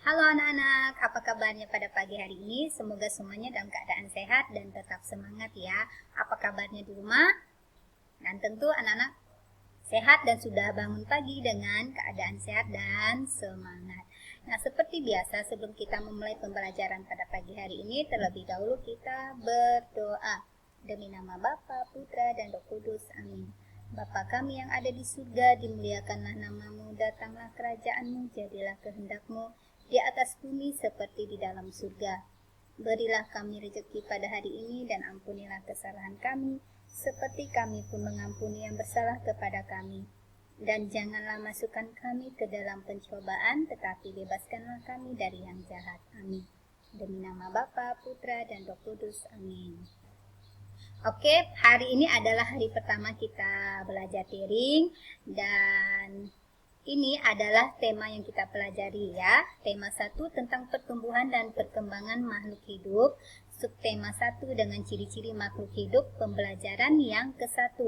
Halo anak-anak, apa kabarnya pada pagi hari ini? Semoga semuanya dalam keadaan sehat dan tetap semangat ya. Apa kabarnya di rumah? Dan tentu anak-anak sehat dan sudah bangun pagi dengan keadaan sehat dan semangat. Nah, seperti biasa sebelum kita memulai pembelajaran pada pagi hari ini, terlebih dahulu kita berdoa. Demi nama Bapa, Putra, dan Roh Kudus. Amin. Bapa kami yang ada di surga, dimuliakanlah namamu, datanglah kerajaanmu, jadilah kehendakmu di atas bumi seperti di dalam surga. Berilah kami rezeki pada hari ini dan ampunilah kesalahan kami, seperti kami pun mengampuni yang bersalah kepada kami. Dan janganlah masukkan kami ke dalam pencobaan, tetapi bebaskanlah kami dari yang jahat. Amin. Demi nama Bapa, Putra, dan Roh Kudus. Amin. Oke, hari ini adalah hari pertama kita belajar daring dan ini adalah tema yang kita pelajari ya. Tema 1 tentang pertumbuhan dan perkembangan makhluk hidup. Subtema 1 dengan ciri-ciri makhluk hidup, pembelajaran yang ke-1,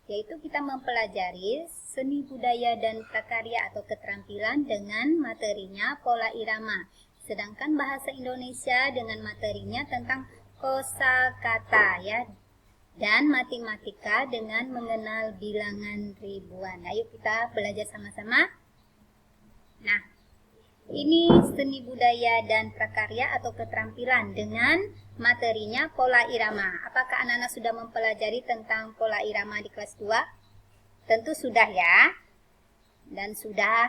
yaitu kita mempelajari seni budaya dan prakarya atau keterampilan dengan materinya pola irama. Sedangkan bahasa Indonesia dengan materinya tentang kosakata ya. Dan matematika dengan mengenal bilangan ribuan. Ayo kita belajar sama-sama. Nah, ini seni budaya dan prakarya atau keterampilan dengan materinya pola irama. Apakah anak-anak sudah mempelajari tentang pola irama di kelas 2? Tentu sudah ya. Dan sudah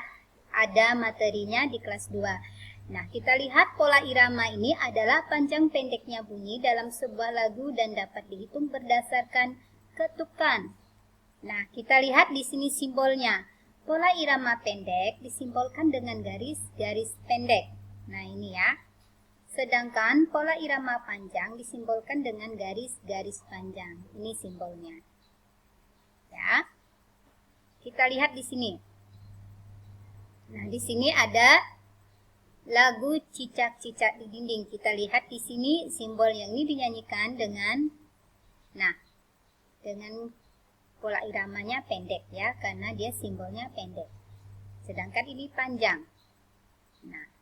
ada materinya di kelas 2. Nah, kita lihat pola irama ini adalah panjang pendeknya bunyi dalam sebuah lagu dan dapat dihitung berdasarkan ketukan. Nah, kita lihat di sini simbolnya. Pola irama pendek disimbolkan dengan garis-garis pendek. Nah, ini ya. Sedangkan pola irama panjang disimbolkan dengan garis-garis panjang. Ini simbolnya. Ya. Kita lihat di sini. Nah, di sini ada lagu cicak-cicak di dinding. Kita lihat di sini simbol yang ini dinyanyikan dengan pola iramanya pendek ya, karena dia simbolnya pendek. Sedangkan ini panjang. Nah,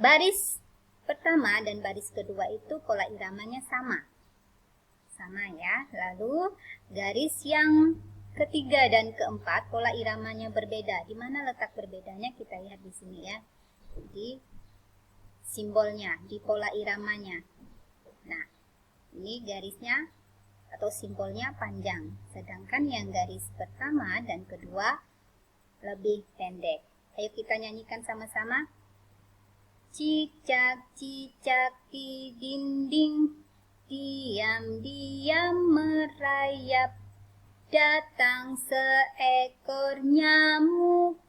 baris pertama dan baris kedua itu pola iramanya sama. Sama ya. Lalu garis yang ketiga dan keempat pola iramanya berbeda. Di mana letak berbedanya kita lihat di sini ya. Di simbolnya, di pola iramanya. Nah, ini garisnya atau simbolnya panjang, sedangkan yang garis pertama dan kedua lebih pendek. Ayo kita nyanyikan sama-sama. Cicak-cicak di dinding, diam-diam merayap, datang seekor nyamuk,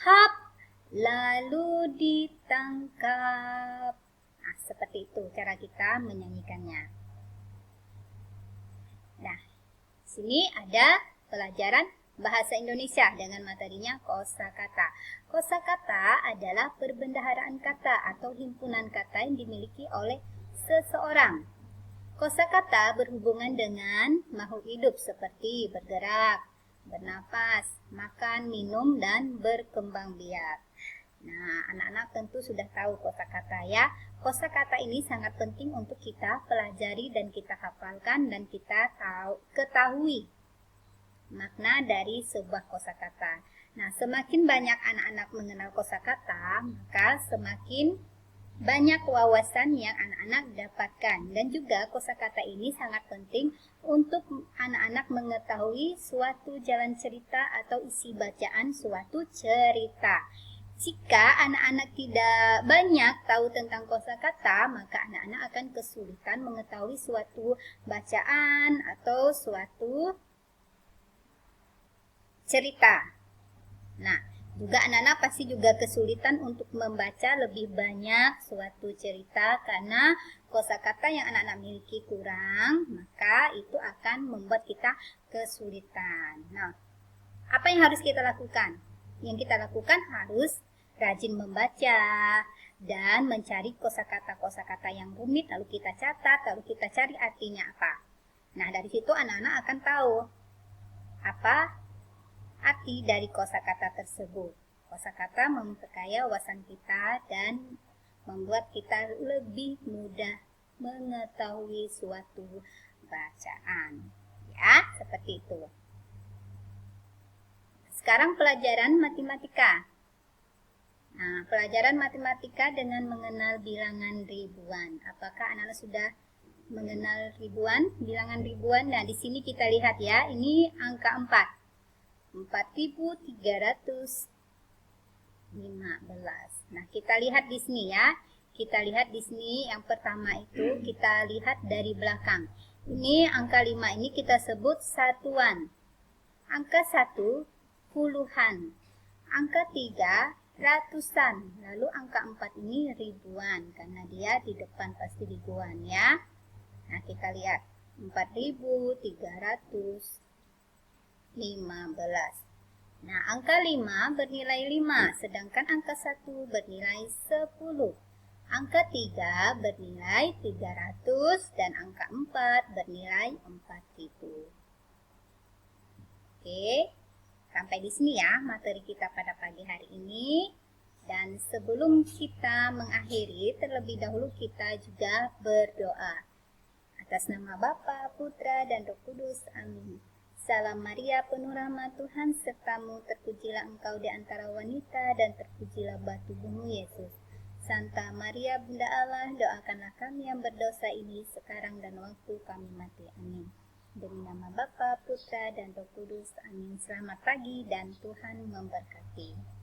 hap, lalu ditangkap. Nah, seperti itu cara kita menyanyikannya. Nah, sini ada pelajaran bahasa Indonesia dengan materinya kosakata. Kosakata adalah perbendaharaan kata atau himpunan kata yang dimiliki oleh seseorang. Kosakata berhubungan dengan makhluk hidup seperti bergerak, bernapas, makan, minum, dan berkembang biak. Nah, anak-anak tentu sudah tahu kosakata ya. Kosakata ini sangat penting untuk kita pelajari dan kita hafalkan dan kita ketahui makna dari sebuah kosakata. Nah, semakin banyak anak-anak mengenal kosakata, maka semakin banyak wawasan yang anak-anak dapatkan. Dan juga kosakata ini sangat penting untuk anak-anak mengetahui suatu jalan cerita atau isi bacaan suatu cerita. Jika anak-anak tidak banyak tahu tentang kosakata, maka anak-anak akan kesulitan mengetahui suatu bacaan atau suatu cerita. Nah, juga anak-anak pasti juga kesulitan untuk membaca lebih banyak suatu cerita karena kosakata yang anak-anak miliki kurang, maka itu akan membuat kita kesulitan. Nah, apa yang harus kita lakukan? Yang kita lakukan harus rajin membaca dan mencari kosakata-kosakata yang rumit, lalu kita catat, lalu kita cari artinya apa. Nah, dari situ anak-anak akan tahu apa arti dari kosakata tersebut. Kosakata memperkaya wawasan kita dan membuat kita lebih mudah mengetahui suatu bacaan. Ya, seperti itu. Sekarang pelajaran matematika. Nah, pelajaran matematika dengan mengenal bilangan ribuan. Apakah anak-anak sudah mengenal ribuan, bilangan ribuan? Nah, di sini kita lihat ya, ini angka 4. 4.315. Nah, kita lihat di sini ya. Kita lihat di sini yang pertama itu kita lihat dari belakang. Ini angka 5 ini kita sebut satuan. Angka 1 puluhan. Angka 3 ratusan. Lalu angka 4 ini ribuan karena dia di depan pasti ribuan ya. Nah, kita lihat 4.315. Nah, angka 5 bernilai 5, sedangkan angka 1 bernilai 10. Angka 3 bernilai 300 dan angka 4 bernilai 4.000. Oke, sampai di sini ya materi kita pada pagi hari ini. Dan sebelum kita mengakhiri, terlebih dahulu kita juga berdoa. Atas nama Bapa, Putra, dan Roh Kudus. Amin. Salam Maria, penuh rahmat Tuhan sertamu, terpujilah engkau di antara wanita dan terpujilah bau tubuhmu Yesus. Santa Maria Bunda Allah, doakanlah kami yang berdosa ini sekarang dan waktu kami mati. Amin. Demi nama Bapa, Putra, dan Roh Kudus. Amin. Selamat pagi dan Tuhan memberkati.